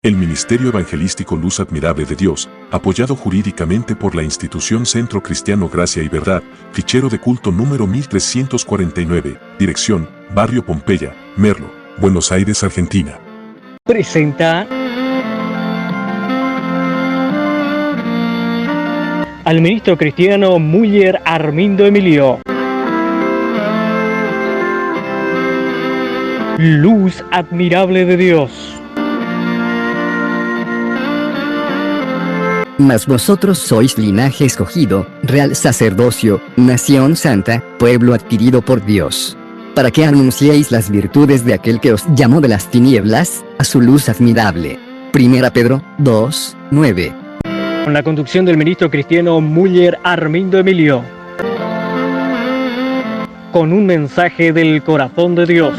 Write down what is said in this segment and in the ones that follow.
El Ministerio Evangelístico Luz Admirable de Dios, apoyado jurídicamente por la institución Centro Cristiano Gracia y Verdad, fichero de culto número 1349, dirección, Barrio Pompeya, Merlo, Buenos Aires, Argentina. Presenta al ministro cristiano Müller Armindo Emilio. Luz admirable de Dios. Mas vosotros sois linaje escogido, real sacerdocio, nación santa, pueblo adquirido por Dios, para que anunciéis las virtudes de aquel que os llamó de las tinieblas a su luz admirable. 1 Pedro 2, 9. Con la conducción del ministro cristiano Müller Armindo Emilio. Con un mensaje del corazón de Dios.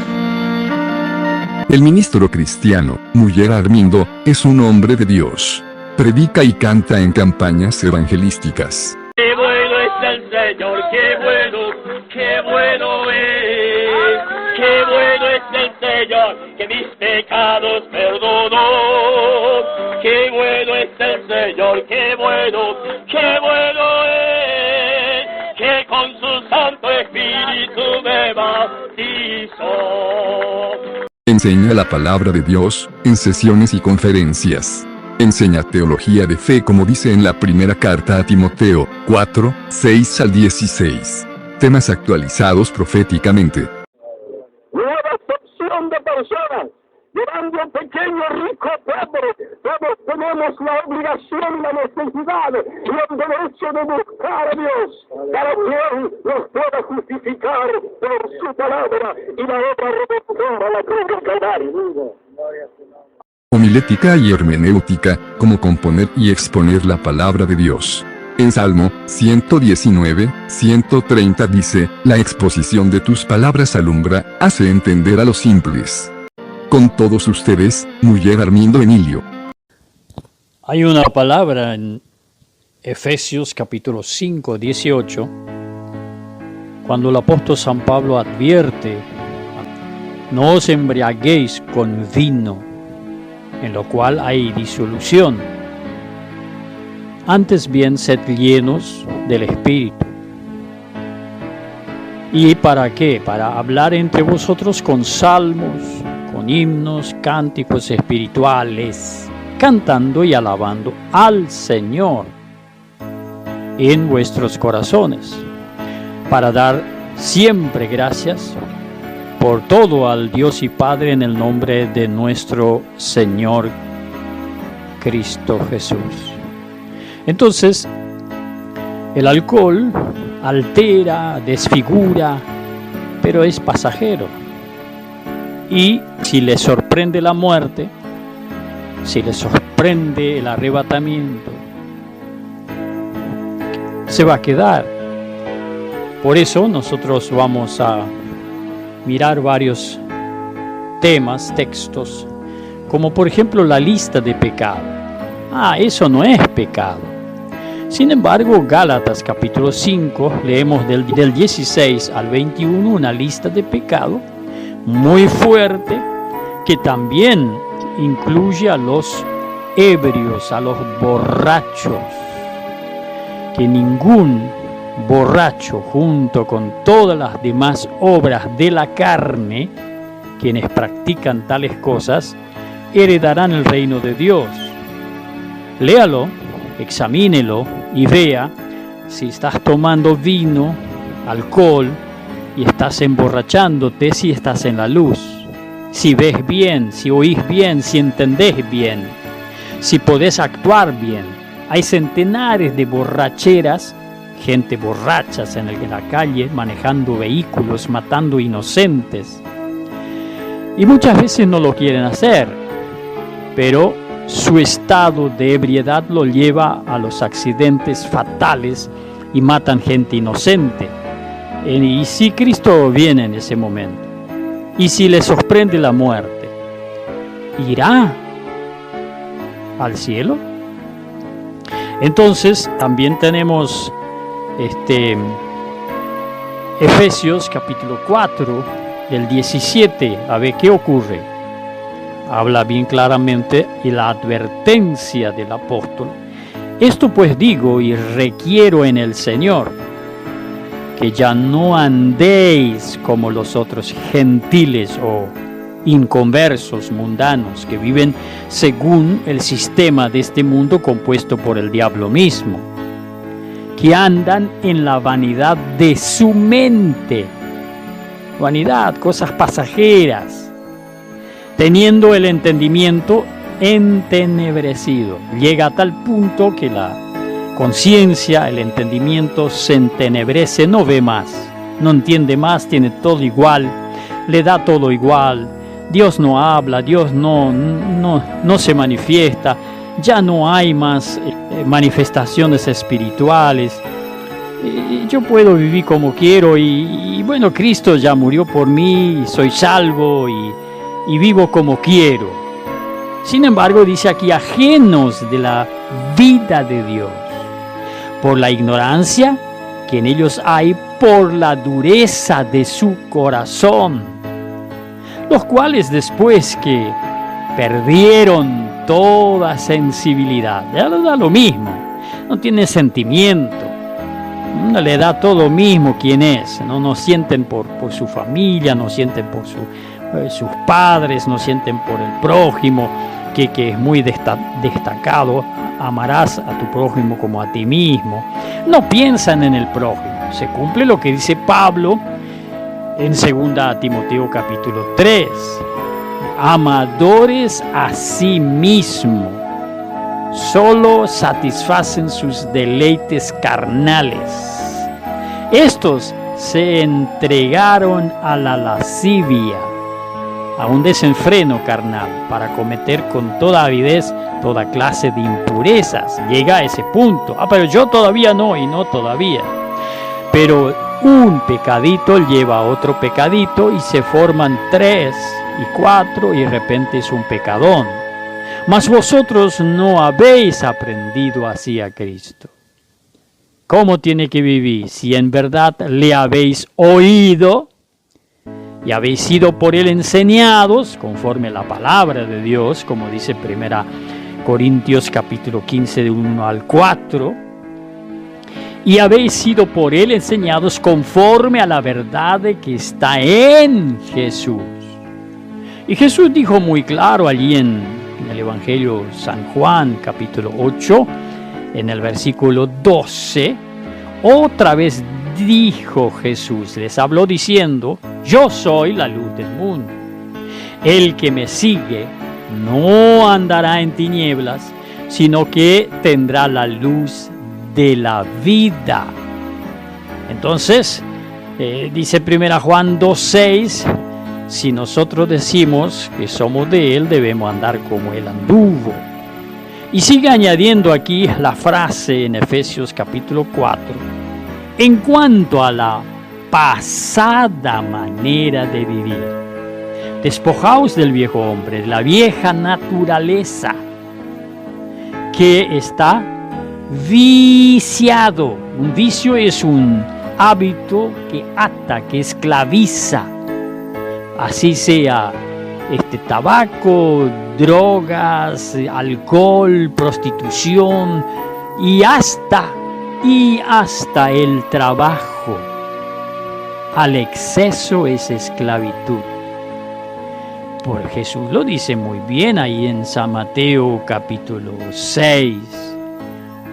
El ministro cristiano, Müller Armindo, es un hombre de Dios. Predica y canta en campañas evangelísticas. ¡Qué bueno es el Señor! ¡Qué bueno es! ¡Qué bueno es el Señor! ¡Que mis pecados perdonó! ¡Qué bueno es el Señor! ¡Qué bueno es! ¡Que con su Santo Espíritu me bautizó! Enseña la palabra de Dios en sesiones y conferencias. Enseña teología de fe como dice en la primera carta a Timoteo, 4, 6 al 16. Temas actualizados proféticamente. Nueva excepción de personas, llevando a pequeño, rico, pobre. Todos tenemos la obligación y la necesidad y el derecho de buscar a Dios para que Él nos pueda justificar por su palabra y la obra redentora, la cruz del Calvario. Homilética y hermenéutica, como componer y exponer la palabra de Dios. En Salmo 119, 130 dice, la exposición de tus palabras alumbra, hace entender a los simples. Con todos ustedes, Müller Armindo Emilio. Hay una palabra en Efesios capítulo 5, 18, cuando el apóstol San Pablo advierte, no os embriaguéis con vino, en lo cual hay disolución. Antes bien, sed llenos del Espíritu. ¿Y para qué? Para hablar entre vosotros con salmos, con himnos, cánticos espirituales, cantando y alabando al Señor en vuestros corazones, para dar siempre gracias por todo al Dios y Padre en el nombre de nuestro Señor Cristo Jesús. Entonces, el alcohol altera, desfigura, pero es pasajero. Y si le sorprende la muerte, si le sorprende el arrebatamiento, se va a quedar. Por eso nosotros vamos a mirar varios temas, textos, como por ejemplo la lista de pecado. Eso no es pecado. Sin embargo, Gálatas capítulo 5, leemos del 16 al 21 una lista de pecado muy fuerte que también incluye a los ebrios, a los borrachos, que ningún borracho, junto con todas las demás obras de la carne, quienes practican tales cosas, heredarán el reino de Dios. Léalo, examínelo y vea si estás tomando vino, alcohol y estás emborrachándote, si estás en la luz, si ves bien, si oís bien, si entendés bien, si podés actuar bien. Hay centenares de borracheras, gente borrachas en la calle, manejando vehículos, matando inocentes. Y muchas veces no lo quieren hacer, pero su estado de ebriedad lo lleva a los accidentes fatales y matan gente inocente. Y si Cristo viene en ese momento, y si le sorprende la muerte, ¿irá al cielo? Entonces también tenemos Efesios capítulo 4 del 17, a ver qué ocurre. habla bien claramente y la advertencia del apóstol. Esto pues digo y requiero en el Señor, que ya no andéis como los otros gentiles o inconversos mundanos que viven según el sistema de este mundo compuesto por el diablo mismo, que andan en la vanidad de su mente, vanidad, cosas pasajeras, teniendo el entendimiento entenebrecido. Llega a tal punto que la conciencia, el entendimiento se entenebrece, no ve más, no entiende más, tiene todo igual, le da todo igual. Dios no habla, Dios no se manifiesta, ya no hay más manifestaciones espirituales. Yo puedo vivir como quiero y bueno, Cristo ya murió por mí, soy salvo y vivo como quiero. Sin embargo, dice aquí, ajenos de la vida de Dios, por la ignorancia que en ellos hay, por la dureza de su corazón, los cuales después que perdieron toda sensibilidad, ya le da lo mismo, no tiene sentimiento, no le da todo lo mismo quién es, no sienten por su familia, no sienten por sus padres, no sienten por el prójimo, que es muy destacado, amarás a tu prójimo como a ti mismo, no piensan en el prójimo. Se cumple lo que dice Pablo en 2 Timoteo capítulo 3, amadores a sí mismo, solo satisfacen sus deleites carnales. Estos se entregaron a la lascivia, a un desenfreno carnal, para cometer con toda avidez toda clase de impurezas. Llega a ese punto. Pero yo todavía no, y no todavía. Pero un pecadito lleva a otro pecadito y se forman 3 y 4 y de repente es un pecadón. Mas vosotros no habéis aprendido así a Cristo. ¿Cómo tiene que vivir? Si en verdad le habéis oído y habéis sido por él enseñados, conforme a la palabra de Dios, como dice 1 Corintios capítulo 15 de 1 al 4, y habéis sido por él enseñados conforme a la verdad que está en Jesús. Y Jesús dijo muy claro allí en el Evangelio San Juan capítulo 8, en el versículo 12, otra vez dijo Jesús, les habló diciendo, yo soy la luz del mundo. El que me sigue no andará en tinieblas, sino que tendrá la luz de la vida. Entonces, dice 1 Juan 2:6, si nosotros decimos que somos de él, debemos andar como él anduvo. Y sigue añadiendo aquí la frase en Efesios capítulo 4, en cuanto a la pasada manera de vivir, despojaos del viejo hombre, de la vieja naturaleza, que está viciado. Un vicio es un hábito que ata, que esclaviza, así sea tabaco, drogas, alcohol, prostitución y hasta el trabajo. Al exceso es esclavitud. Por Jesús lo dice muy bien ahí en San Mateo capítulo 6,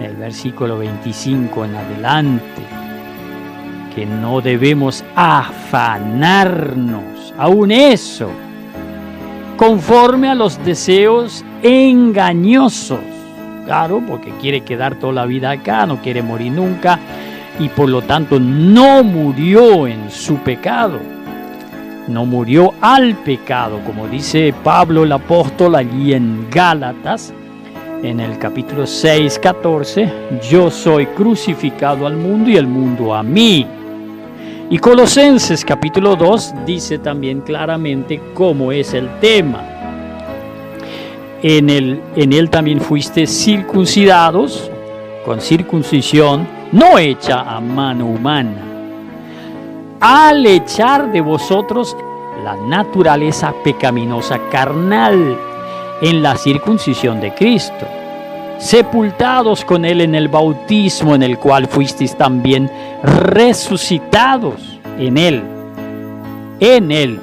el versículo 25 en adelante, que no debemos afanarnos, aún eso, conforme a los deseos engañosos. Claro, porque quiere quedar toda la vida acá, no quiere morir nunca, y por lo tanto no murió en su pecado, no murió al pecado, como dice Pablo el apóstol allí en Gálatas, en el capítulo 6, 14, yo soy crucificado al mundo y el mundo a mí. Y Colosenses capítulo 2 dice también claramente cómo es el tema. En él también fuiste circuncidados con circuncisión no hecha a mano humana, al echar de vosotros la naturaleza pecaminosa carnal en la circuncisión de Cristo, sepultados con Él en el bautismo en el cual fuisteis también resucitados en Él. En Él.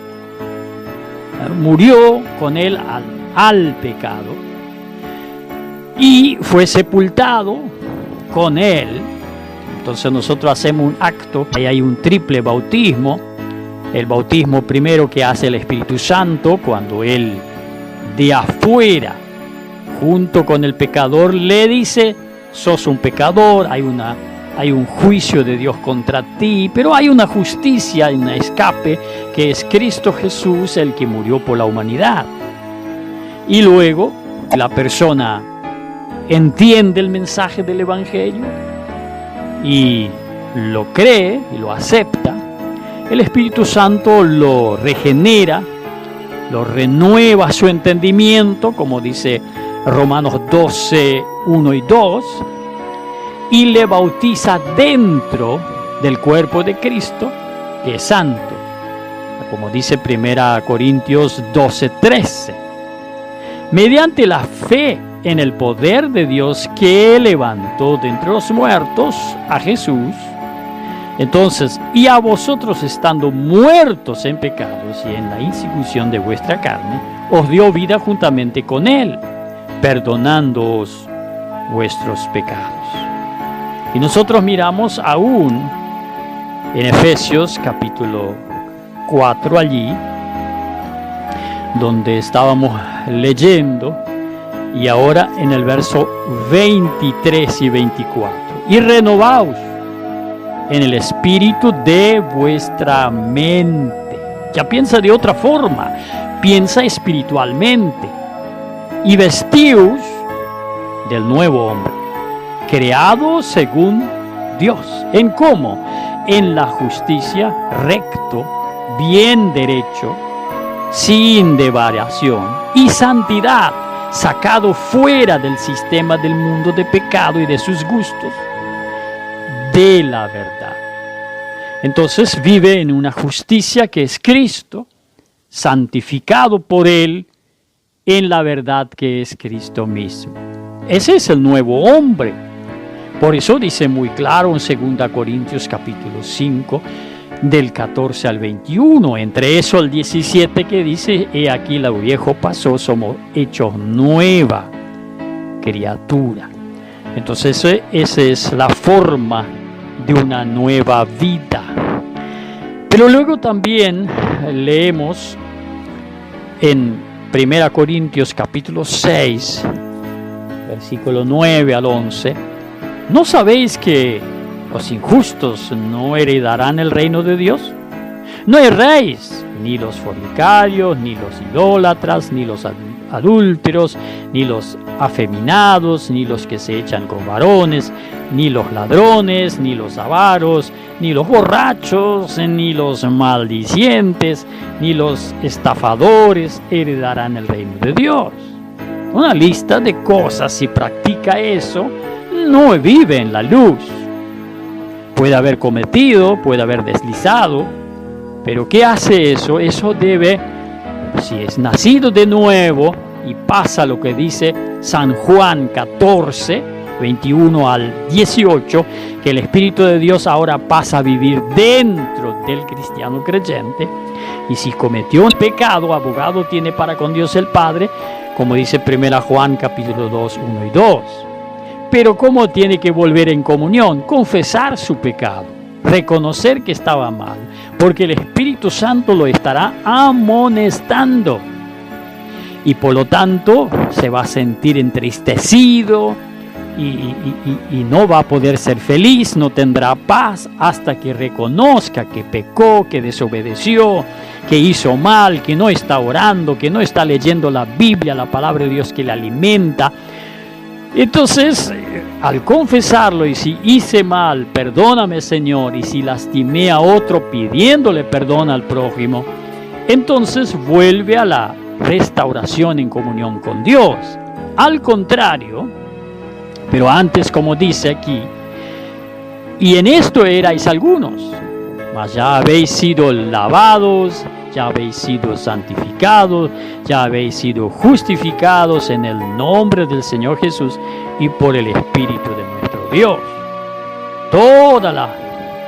Murió con Él al pecado y fue sepultado con Él. Entonces nosotros hacemos un acto, ahí hay un triple bautismo. El bautismo primero que hace el Espíritu Santo cuando Él de afuera junto con el pecador le dice: sos un pecador, hay un juicio de Dios contra ti, pero hay una justicia, hay un escape, que es Cristo Jesús, el que murió por la humanidad. Y luego la persona entiende el mensaje del Evangelio y lo cree y lo acepta. El Espíritu Santo lo regenera, lo renueva su entendimiento, como dice Romanos 12, 1 y 2, y le bautiza dentro del cuerpo de Cristo, que es santo, como dice 1 Corintios 12, 13. Mediante la fe en el poder de Dios que levantó de entre los muertos a Jesús, entonces, y a vosotros estando muertos en pecados y en la insecución de vuestra carne, os dio vida juntamente con Él, perdonándoos vuestros pecados. Y nosotros miramos aún en Efesios capítulo 4 allí, donde estábamos leyendo, y ahora en el verso 23 y 24. Y renovaos en el espíritu de vuestra mente. Ya piensa de otra forma, piensa espiritualmente. Y vestíos del nuevo hombre, creado según Dios. ¿En cómo? En la justicia, recto, bien derecho, sin devariación, y santidad, sacado fuera del sistema del mundo de pecado y de sus gustos, de la verdad. Entonces vive en una justicia que es Cristo, santificado por Él en la verdad que es Cristo mismo. Ese es el nuevo hombre. Por eso dice muy claro en 2 Corintios capítulo 5, del 14 al 21, entre eso el 17, que dice: he aquí lo viejo pasó, somos hechos nueva criatura. Entonces esa es la forma de una nueva vida. Pero luego también leemos en 1 Corintios capítulo 6, versículo 9 al 11, ¿no sabéis que los injustos no heredarán el reino de Dios? No erréis, ni los fornicarios, ni los idólatras, ni los adúlteros, ni los afeminados, ni los que se echan con varones, ni los ladrones, ni los avaros, ni los borrachos, ni los maldicientes, ni los estafadores heredarán el reino de Dios. Una lista de cosas. Si practica eso, no vive en la luz. Puede haber cometido, puede haber deslizado, pero ¿qué hace eso? Eso debe, si es nacido de nuevo y pasa lo que dice San Juan 14, 21 al 18, que el Espíritu de Dios ahora pasa a vivir dentro del cristiano creyente, y si cometió un pecado, abogado tiene para con Dios el Padre, como dice 1 Juan capítulo 2, 1 y 2. Pero ¿cómo tiene que volver en comunión? Confesar su pecado, reconocer que estaba mal, porque el Espíritu Santo lo estará amonestando. Y por lo tanto se va a sentir entristecido y no va a poder ser feliz, no tendrá paz hasta que reconozca que pecó, que desobedeció, que hizo mal, que no está orando, que no está leyendo la Biblia, la palabra de Dios que le alimenta. Entonces, al confesarlo, y si hice mal, perdóname Señor, y si lastimé a otro pidiéndole perdón al prójimo, entonces vuelve a la restauración en comunión con Dios. Al contrario, pero antes, como dice aquí, y en esto erais algunos, mas ya habéis sido lavados, ya habéis sido santificados, ya habéis sido justificados en el nombre del Señor Jesús y por el Espíritu de nuestro Dios. Todas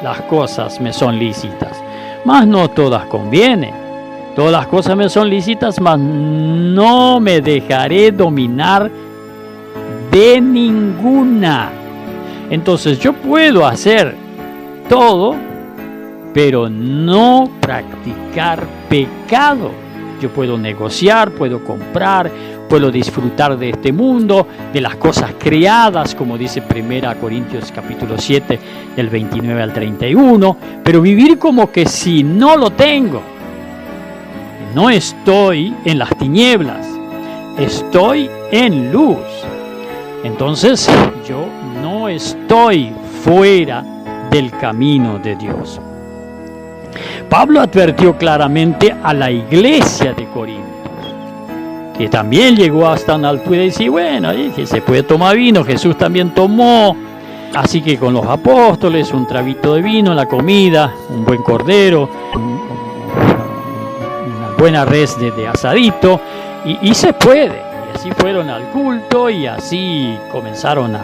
las cosas me son lícitas, mas no todas convienen. Todas las cosas me son lícitas, mas no me dejaré dominar de ninguna. Entonces yo puedo hacer todo, pero no practicar pecado. Yo puedo negociar, puedo comprar, puedo disfrutar de este mundo, de las cosas creadas, como dice 1 Corintios capítulo 7, del 29 al 31, pero vivir como que si no lo tengo. No estoy en las tinieblas, estoy en luz. Entonces yo no estoy fuera del camino de Dios. Pablo advirtió claramente a la iglesia de Corintios, que también llegó hasta una altura y decía, bueno, que se puede tomar vino, Jesús también tomó, así que con los apóstoles un trabito de vino, la comida, un buen cordero, una buena res de asadito, y se puede. Y así fueron al culto y así comenzaron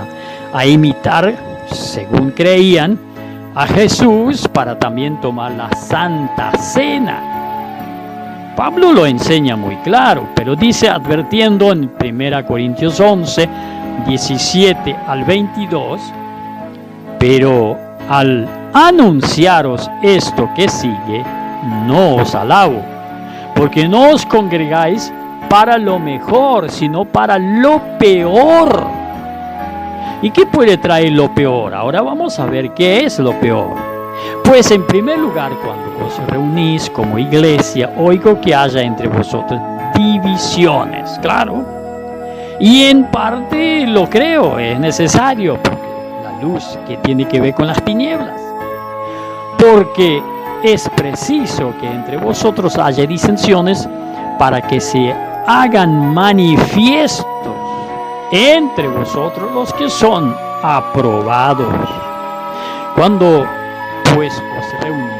a imitar, según creían, a Jesús para también tomar la Santa Cena. Pablo lo enseña muy claro, pero dice advirtiendo en 1 Corintios 11, 17 al 22, pero al anunciaros esto que sigue, no os alabo, porque no os congregáis para lo mejor, sino para lo peor. ¿Y qué puede traer lo peor? Ahora vamos a ver qué es lo peor. Pues en primer lugar, cuando os reunís como iglesia, oigo que haya entre vosotros divisiones, claro. Y en parte lo creo, es necesario, porque la luz que tiene que ver con las tinieblas. Porque es preciso que entre vosotros haya disensiones para que se hagan manifiestos entre vosotros los que son aprobados. Cuando pues os reunís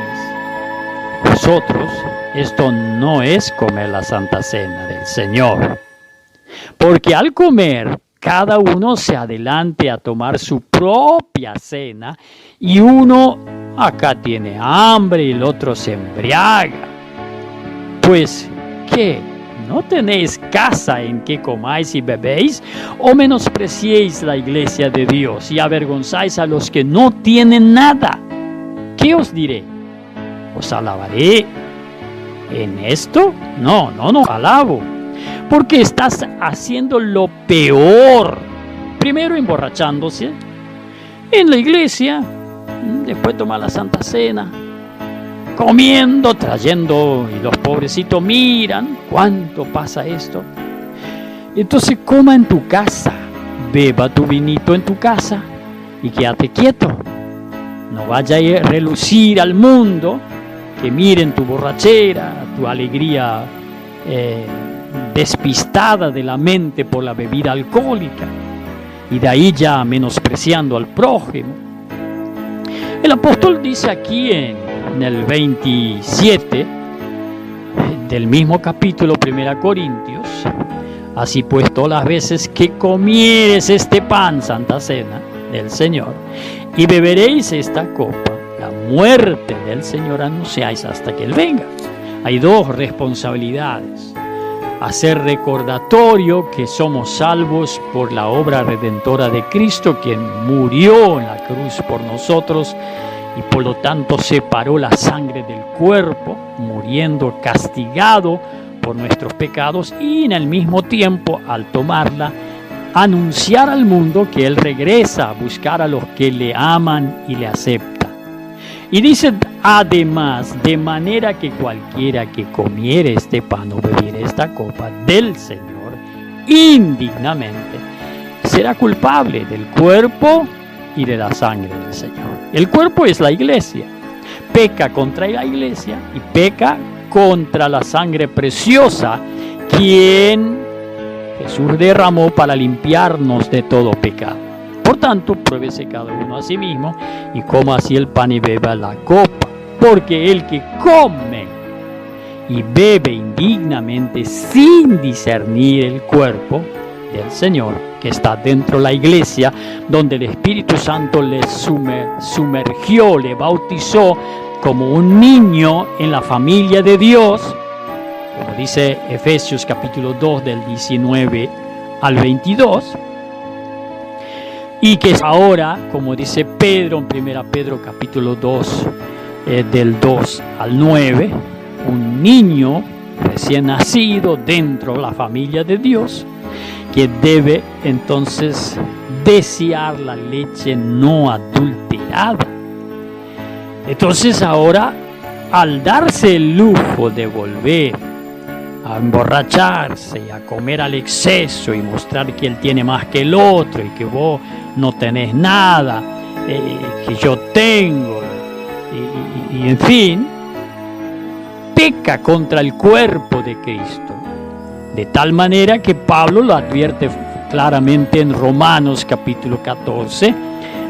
vosotros, esto no es comer la Santa Cena del Señor, porque al comer cada uno se adelante a tomar su propia cena y uno acá tiene hambre y el otro se embriaga. Pues, ¿qué? ¿No tenéis casa en que comáis y bebéis? ¿O menospreciéis la iglesia de Dios y avergonzáis a los que no tienen nada? ¿Qué os diré? ¿Os alabaré en esto? No alabo. Porque estás haciendo lo peor. Primero emborrachándose en la iglesia, después tomar la Santa Cena, comiendo, trayendo, y los pobrecitos miran cuánto pasa esto. Entonces coma en tu casa, beba tu vinito en tu casa y quédate quieto. No vaya a relucir al mundo, que miren tu borrachera, tu alegría despistada de la mente por la bebida alcohólica, y de ahí ya menospreciando al prójimo. El apóstol dice aquí en el 27 del mismo capítulo 1 Corintios, así pues todas las veces que comieres este pan, Santa Cena del Señor, y beberéis esta copa, la muerte del Señor anunciáis hasta que Él venga. Hay dos responsabilidades: hacer recordatorio que somos salvos por la obra redentora de Cristo, quien murió en la cruz por nosotros y por lo tanto separó la sangre del cuerpo, muriendo castigado por nuestros pecados, y en el mismo tiempo, al tomarla, anunciar al mundo que Él regresa a buscar a los que le aman y le aceptan. Y dice además, de manera que cualquiera que comiere este pan o bebiere esta copa del Señor indignamente será culpable del cuerpo y de la sangre del Señor. El cuerpo es la iglesia. Peca contra la iglesia y peca contra la sangre preciosa, quien Jesús derramó para limpiarnos de todo pecado. Por tanto, pruébese cada uno a sí mismo y coma así el pan y beba la copa. Porque el que come y bebe indignamente sin discernir el cuerpo del Señor que está dentro de la iglesia, donde el Espíritu Santo le sumergió, le bautizó como un niño en la familia de Dios, como dice Efesios capítulo 2 del 19 al 22, y que ahora, como dice Pedro en 1 Pedro capítulo 2 del 2 al 9, un niño recién nacido dentro de la familia de Dios, que debe entonces desear la leche no adulterada. Entonces ahora, al darse el lujo de volver a emborracharse y a comer al exceso y mostrar que él tiene más que el otro y que vos no tenés nada, que yo tengo, y en fin, peca contra el cuerpo de Cristo. De tal manera que Pablo lo advierte claramente en Romanos capítulo 14,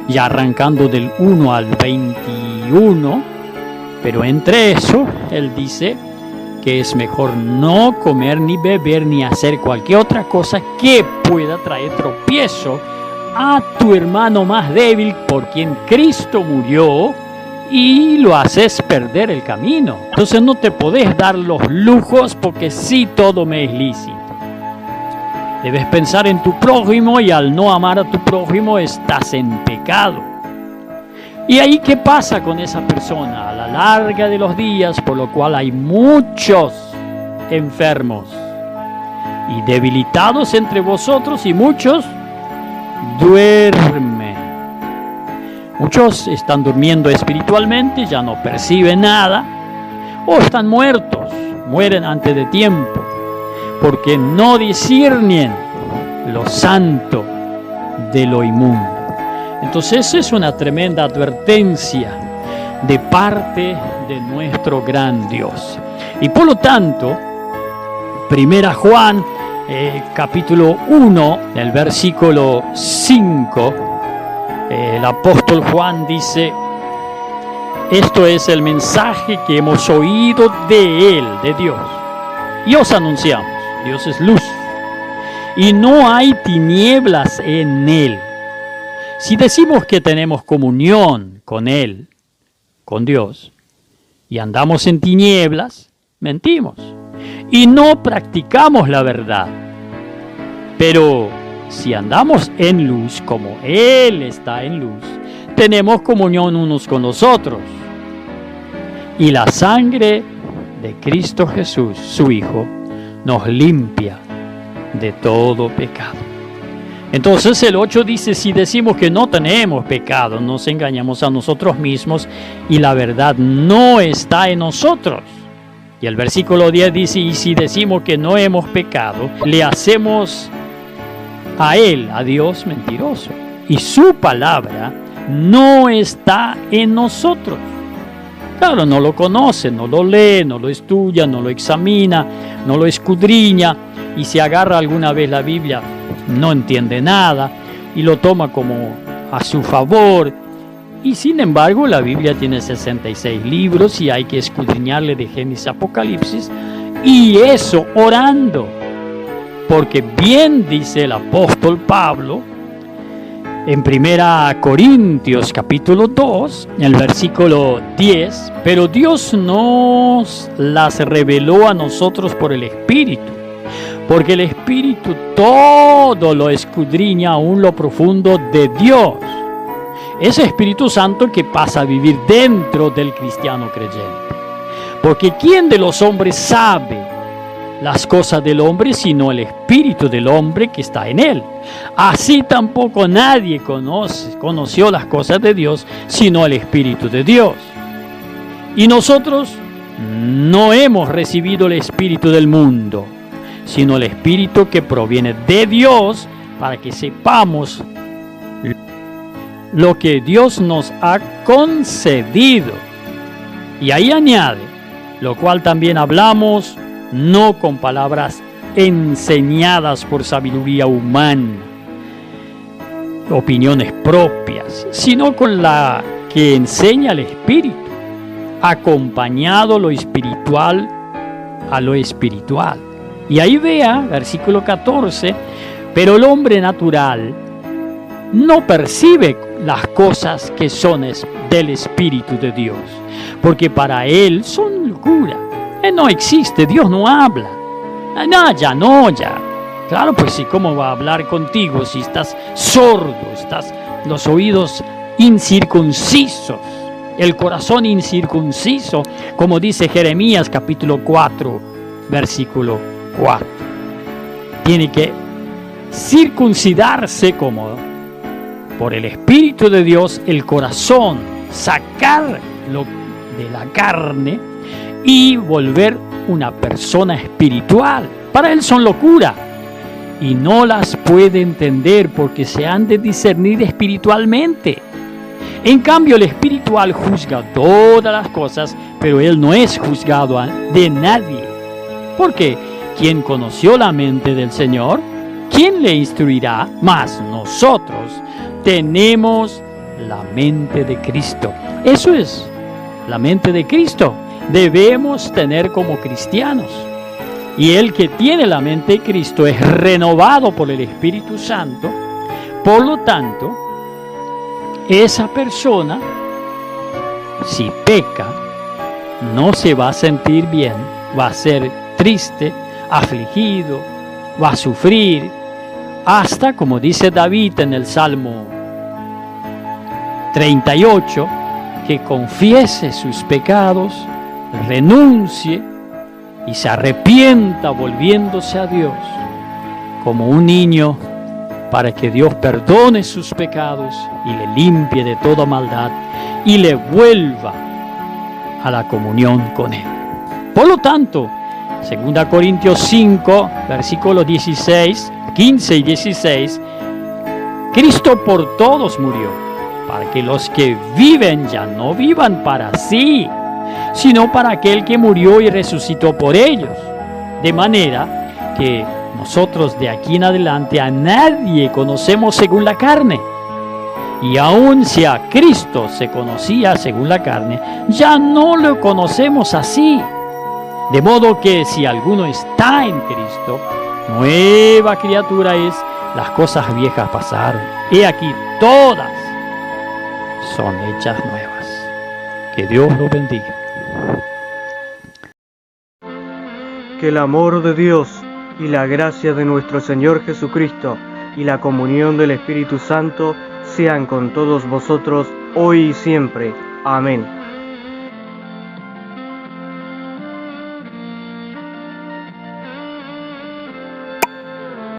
ya arrancando del 1 al 21, pero entre eso, él dice que es mejor no comer ni beber ni hacer cualquier otra cosa que pueda traer tropiezo a tu hermano más débil, por quien Cristo murió, y lo haces perder el camino. Entonces no te podés dar los lujos porque sí todo me es lícito. Debes pensar en tu prójimo, y al no amar a tu prójimo estás en pecado. ¿Y ahí qué pasa con esa persona? A la larga de los días, por lo cual hay muchos enfermos y debilitados entre vosotros, y muchos duermen. Muchos están durmiendo espiritualmente, ya no perciben nada, o están muertos, mueren antes de tiempo, porque no disciernen lo santo de lo inmundo. Entonces es una tremenda advertencia de parte de nuestro gran Dios. Y por lo tanto, 1 Juan capítulo 1, el versículo 5, el apóstol Juan dice: esto es el mensaje que hemos oído de Él, de Dios, y os anunciamos. Dios es luz, y no hay tinieblas en Él. Si decimos que tenemos comunión con Él, con Dios, y andamos en tinieblas, mentimos, y no practicamos la verdad. Pero si andamos en luz, como Él está en luz, tenemos comunión unos con los otros. Y la sangre de Cristo Jesús, su Hijo, nos limpia de todo pecado. Entonces el 8 dice: si decimos que no tenemos pecado, nos engañamos a nosotros mismos y la verdad no está en nosotros. Y el versículo 10 dice: y si decimos que no hemos pecado, le hacemos a Él, a Dios, mentiroso, y su palabra no está en nosotros. Claro, no lo conoce, no lo lee, no lo estudia, no lo examina, no lo escudriña, y si agarra alguna vez la Biblia, no entiende nada y lo toma como a su favor. Y sin embargo, la Biblia tiene 66 libros y hay que escudriñarle de Génesis a Apocalipsis, y eso orando. Porque bien dice el apóstol Pablo en 1 Corintios capítulo 2, en el versículo 10, pero Dios nos las reveló a nosotros por el Espíritu, porque el Espíritu todo lo escudriña aún lo profundo de Dios. Ese Espíritu Santo que pasa a vivir dentro del cristiano creyente. Porque ¿quién de los hombres sabe las cosas del hombre sino el espíritu del hombre que está en él? Así tampoco nadie conoció las cosas de Dios sino el Espíritu de Dios. Y nosotros no hemos recibido el espíritu del mundo, sino el Espíritu que proviene de Dios, para que sepamos lo que Dios nos ha concedido. Y ahí añade: lo cual también hablamos, no con palabras enseñadas por sabiduría humana, opiniones propias, sino con la que enseña el Espíritu, acompañado lo espiritual a lo espiritual. Y ahí vea, versículo 14, pero el hombre natural no percibe las cosas que son del Espíritu de Dios, porque para él son locura. No existe, Dios no habla. No, ya. Claro, pues sí, ¿cómo va a hablar contigo si estás sordo, estás los oídos incircuncisos, el corazón incircunciso, como dice Jeremías capítulo 4, versículo 4. Tiene que circuncidarse como por el Espíritu de Dios el corazón, sacarlo de la carne y volver una persona espiritual. Para él son locura y no las puede entender porque se han de discernir espiritualmente. En cambio, el espiritual juzga todas las cosas, pero él no es juzgado de nadie. Porque ¿quién conoció la mente del Señor? ¿Quién le instruirá? Mas nosotros tenemos la mente de Cristo. Eso es la mente de Cristo. Debemos tener como cristianos. Y el que tiene la mente de Cristo es renovado por el Espíritu Santo. Por lo tanto, esa persona, si peca, no se va a sentir bien, va a ser triste, afligido, va a sufrir, hasta, como dice David en el Salmo 38, que confiese sus pecados, renuncie y se arrepienta volviéndose a Dios como un niño, para que Dios perdone sus pecados y le limpie de toda maldad y le vuelva a la comunión con Él. Por lo tanto, 2 Corintios 5, versículos 15 y 16, Cristo por todos murió, para que los que viven ya no vivan para sí, sino para aquel que murió y resucitó por ellos. De manera que nosotros de aquí en adelante a nadie conocemos según la carne. Y aun si a Cristo se conocía según la carne, ya no lo conocemos así. De modo que si alguno está en Cristo, nueva criatura es, las cosas viejas pasaron. He aquí todas son hechas nuevas. Que Dios lo bendiga. Que el amor de Dios y la gracia de nuestro Señor Jesucristo y la comunión del Espíritu Santo sean con todos vosotros hoy y siempre. Amén.